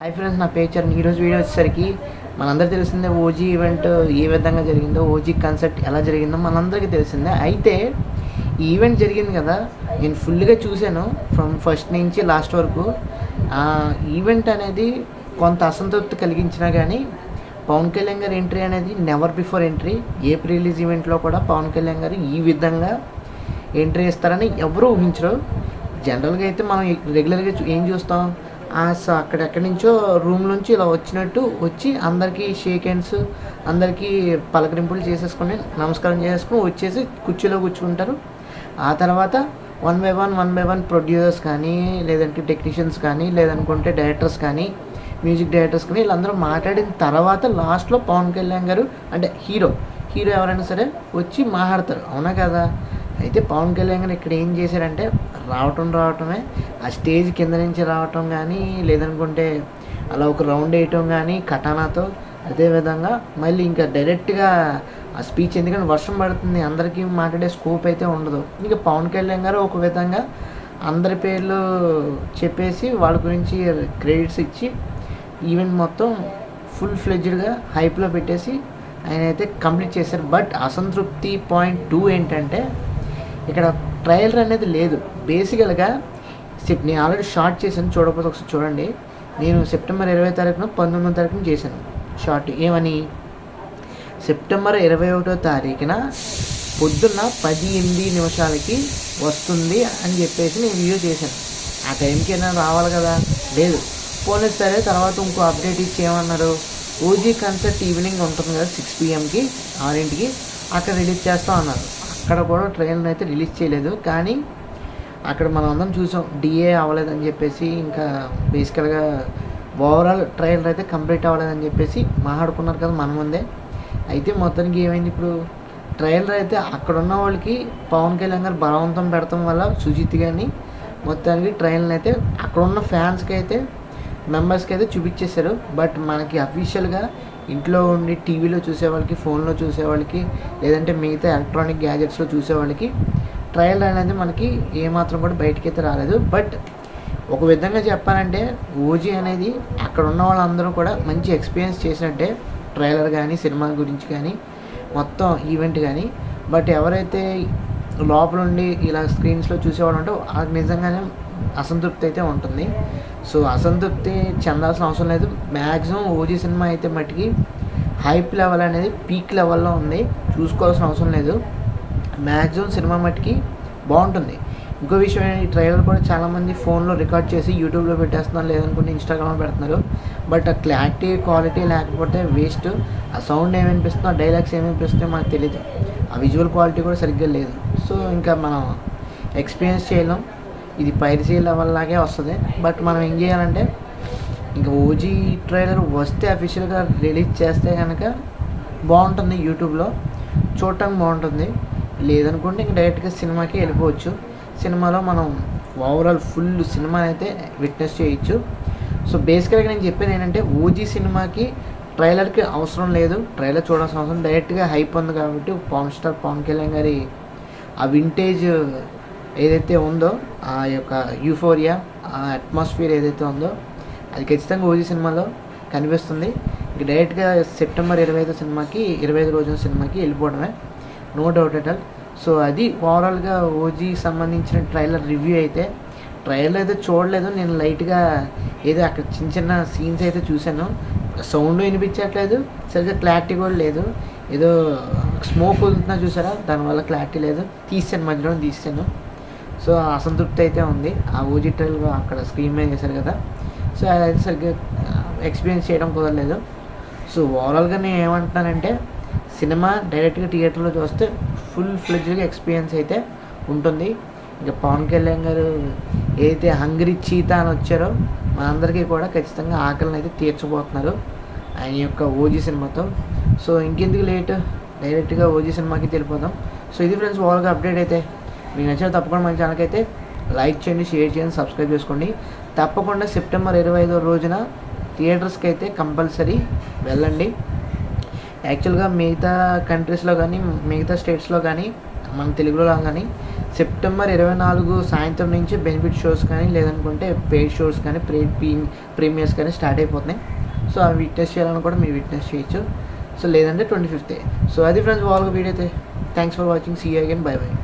Hi friends, నా పేరు చరణ్. ఈరోజు వీడియో వచ్చేసరికి మనందరికీ తెలిసిందే ఓజీ ఈవెంట్ ఏ విధంగా జరిగిందో, ఓజీ కన్సర్ట్ ఎలా జరిగిందో మనందరికీ తెలిసిందే. అయితే ఈ ఈవెంట్ జరిగింది కదా, నేను ఫుల్గా చూశాను ఫ్రమ్ ఫస్ట్ నుంచి లాస్ట్ వరకు. ఆ ఈవెంట్ అనేది కొంత అసంతృప్తి కలిగించినా కానీ పవన్ కళ్యాణ్ గారి ఎంట్రీ అనేది నెవర్ బిఫోర్ ఎంట్రీ. ఏ ప్రీ రిలీజ్ ఈవెంట్లో కూడా పవన్ కళ్యాణ్ గారు ఈ విధంగా ఎంట్రీ ఇస్తారని ఎవరూ ఊహించరు. జనరల్గా అయితే మనం రెగ్యులర్గా ఏం చూస్తాం, సో అక్కడెక్కడి నుంచో రూమ్ నుంచి ఇలా వచ్చినట్టు వచ్చి అందరికీ షేక్ హ్యాండ్స్, అందరికీ పలకరింపులు చేసేసుకొని నమస్కారం చేసేసుకొని వచ్చేసి కుర్చీలో కూర్చుంటారు. ఆ తర్వాత వన్ బై వన్ ప్రొడ్యూసర్స్ కానీ, లేదంటే టెక్నీషియన్స్ కానీ, లేదనుకుంటే డైరెక్టర్స్ కానీ, మ్యూజిక్ డైరెక్టర్స్ కానీ వీళ్ళందరూ మాట్లాడిన తర్వాత లాస్ట్లో పవన్ కళ్యాణ్ గారు అంటే హీరో ఎవరైనా సరే వచ్చి మాట్లాడతారు. అవునా కదా? అయితే పవన్ కళ్యాణ్ గారు ఇక్కడ ఏం చేశారంటే రావటమే, ఆ స్టేజ్ కింద నుంచి రావటం కానీ, లేదనుకుంటే అలా ఒక రౌండ్ వేయటం కానీ కటానాతో, అదేవిధంగా మళ్ళీ ఇంకా డైరెక్ట్గా ఆ స్పీచ్, ఎందుకంటే వర్షం పడుతుంది, అందరికీ మాట్లాడే స్కోప్ అయితే ఉండదు. ఇంకా పవన్ కళ్యాణ్ గారు ఒక విధంగా అందరి పేర్లు చెప్పేసి వాళ్ళ గురించి క్రెడిట్స్ ఇచ్చి ఈవెంట్ మొత్తం ఫుల్ ఫ్లెడ్జ్డ్గా హైప్లో పెట్టేసి ఆయన అయితే కంప్లీట్ చేశారు. బట్ అసంతృప్తి పాయింట్ 2 ఏంటంటే ఇక్కడ ట్రైలర్ అనేది లేదు. బేసికల్గా నేను ఆల్రెడీ షార్ట్ చేశాను, చూడకపోతే ఒకసారి చూడండి. నేను సెప్టెంబర్ 20 తారీఖున 19వ తారీఖున చేశాను షార్ట్. ఏమని, సెప్టెంబర్ 21వ తారీఖున పొద్దున్న 10:08 వస్తుంది అని చెప్పేసి నేను వీడియో చేశాను. ఆ టైంకి ఏదైనా రావాలి కదా, లేదు. పోనీ సరే, తర్వాత ఇంకో అప్డేట్ ఇచ్చి ఏమన్నారు, ఓజీ కన్సర్ట్ ఈవినింగ్ ఉంటుంది కదా 6 PM 6 అక్కడ రిలీజ్ చేస్తాం అన్నారు. అక్కడ కూడా ట్రైలర్ అయితే రిలీజ్ చేయలేదు. కానీ అక్కడ మనం అందరం చూసాం డిఏ అవ్వలేదని చెప్పేసి, ఇంకా బేసికల్గా ఓవరాల్ ట్రైలర్ అయితే కంప్లీట్ అవ్వలేదని చెప్పేసి మాట్లాడుకున్నారు కదా మన ముందే. అయితే మొత్తానికి ఏమైంది, ఇప్పుడు ట్రైలర్ అయితే అక్కడ ఉన్న వాళ్ళకి పవన్ కళ్యాణ్ గారు బలవంతం పెడతాం వల్ల సుజిత్ గారిని మొత్తానికి ట్రైలర్ అయితే అక్కడ ఉన్న ఫ్యాన్స్కి అయితే మెంబర్స్కి అయితే చూపించేశారు. బట్ మనకి అఫీషియల్గా ఇంట్లో ఉండి టీవీలో చూసేవాళ్ళకి, ఫోన్లో చూసేవాళ్ళకి, లేదంటే మిగతా ఎలక్ట్రానిక్ గ్యాజెట్స్లో చూసేవాళ్ళకి ట్రయల్ అనేది మనకి ఏమాత్రం కూడా బయటకైతే రాలేదు. బట్ ఒక విధంగా చెప్పాలంటే ఓజీ అనేది అక్కడ ఉన్న వాళ్ళందరూ కూడా మంచి ఎక్స్పీరియన్స్ చేసినట్టే, ట్రైలర్ కానీ, సినిమా గురించి కానీ, మొత్తం ఈవెంట్ కానీ. బట్ ఎవరైతే లోపల ఉండి ఇలా స్క్రీన్స్లో చూసేవాళ్ళు ఉంటే అది నిజంగానే అసంతృప్తి అయితే ఉంటుంది. సో అసంతృప్తి చెందాల్సిన అవసరం లేదు. మ్యాక్సిమం ఓజీ సినిమా అయితే మట్టికి హైప్ లెవెల్ అనేది పీక్ లెవెల్లో ఉంది, చూసుకోవాల్సిన అవసరం లేదు. మ్యాక్సిమం సినిమా మట్టికి బాగుంటుంది. ఇంకో విషయం, ఈ ట్రైలర్ కూడా చాలామంది ఫోన్లో రికార్డ్ చేసి యూట్యూబ్లో పెట్టేస్తున్నారు, లేదనుకుంటే ఇన్స్టాగ్రామ్లో పెడుతున్నారు. బట్ ఆ క్వాలిటీ లేకపోతే వేస్ట్. ఆ సౌండ్ ఏమి వినిపిస్తుందో, ఆ డైలాగ్స్ ఏమి వినిపిస్తుందో మనకు తెలియదు. ఆ విజువల్ క్వాలిటీ కూడా సరిగ్గా లేదు. సో ఇంకా మనం ఎక్స్పీరియన్స్ చేయలేం. ఇది పైరసీ లెవెల్ లాగే వస్తుంది. బట్ మనం ఏం చేయాలంటే, ఇంకా ఓజీ ట్రైలర్ వస్తే అఫీషియల్గా రిలీజ్ చేస్తే కనుక బాగుంటుంది, యూట్యూబ్లో చూడటానికి బాగుంటుంది. లేదనుకుంటే ఇంక డైరెక్ట్గా సినిమాకి వెళ్ళిపోవచ్చు. సినిమాలో మనం ఓవరాల్ ఫుల్ సినిమా అయితే విట్నెస్ చేయొచ్చు. సో బేసికల్గా నేను చెప్పేది ఏంటంటే, ఓజీ సినిమాకి ట్రైలర్కి అవసరం లేదు, ట్రైలర్ చూడాల్సిన అవసరం. డైరెక్ట్గా హైప్ ఉంది కాబట్టి పవన్ కళ్యాణ్ గారి ఆ వింటేజ్ ఏదైతే ఉందో, ఆ యొక్క యూఫోరియా, ఆ అట్మాస్ఫియర్ ఏదైతే ఉందో అది ఖచ్చితంగా ఓజీ సినిమాలో కనిపిస్తుంది. ఇంక డైరెక్ట్గా సెప్టెంబర్ 25 రోజున సినిమాకి వెళ్ళిపోవడమే, no doubt at all. So అది ఓవరాల్గా ఓజీకి సంబంధించిన ట్రైలర్ రివ్యూ. అయితే ట్రైలర్ అయితే చూడలేదు నేను, లైట్గా ఏదో అక్కడ చిన్న సీన్స్ అయితే చూశాను. సౌండ్ వినిపించట్లేదు, సరిగ్గా క్లారిటీ కూడా లేదు. ఏదో స్మోక్ వదులుతున్నా చూసారా, దానివల్ల క్లారిటీ లేదు. మధ్యలో తీసాను. సో అసంతృప్తి అయితే ఉంది. ఆ ఓజీ ట్రైలర్ అక్కడ స్క్రీన్ మీద చేశారు కదా, సో అదైతే సరిగ్గా ఎక్స్పీరియన్స్ చేయడం కుదరలేదు. సో ఓవరాల్గా నేను ఏమంటున్నానంటే, సినిమా డైరెక్ట్గా థియేటర్లో చూస్తే ఫుల్ ఫ్లెడ్జ్గా ఎక్స్పీరియన్స్ అయితే ఉంటుంది. ఇంకా పవన్ కళ్యాణ్ గారు ఏదైతే హంగ్రీ చీతా అని వచ్చారో మనందరికీ కూడా ఖచ్చితంగా ఆకలిని అయితే తీర్చబోతున్నారు ఆయన యొక్క ఓజీ సినిమాతో. సో ఇంకెందుకు లేట్, డైరెక్ట్గా ఓజీ సినిమాకి వెళ్ళిపోదాం. సో ఇది ఫ్రెండ్స్ ఓవరాల్గా అప్డేట్. అయితే మీకు నచ్చిన తప్పకుండా మన ఛానల్కి అయితే లైక్ చేయండి, షేర్ చేయండి, సబ్స్క్రైబ్ చేసుకోండి. తప్పకుండా సెప్టెంబర్ 25వ రోజున థియేటర్స్కి అయితే కంపల్సరీ వెళ్ళండి. యాక్చువల్గా మిగతా కంట్రీస్లో కానీ, మిగతా స్టేట్స్లో కానీ, మన తెలుగులో కానీ సెప్టెంబర్ 24 సాయంత్రం నుంచి బెనిఫిట్ షోస్ కానీ లేదనుకుంటే పెయిడ్ షోస్ కానీ ప్రీమియర్స్ కానీ స్టార్ట్ అయిపోతున్నాయి. సో అవి విట్నెస్ చేయాలని కూడా మీరు విట్నెస్ చేయొచ్చు. సో లేదంటే 25th. సో అది ఫ్రెండ్స్ వాళ్ళ వీడియో అయితే. Thanks for watching. See you again. Bye by.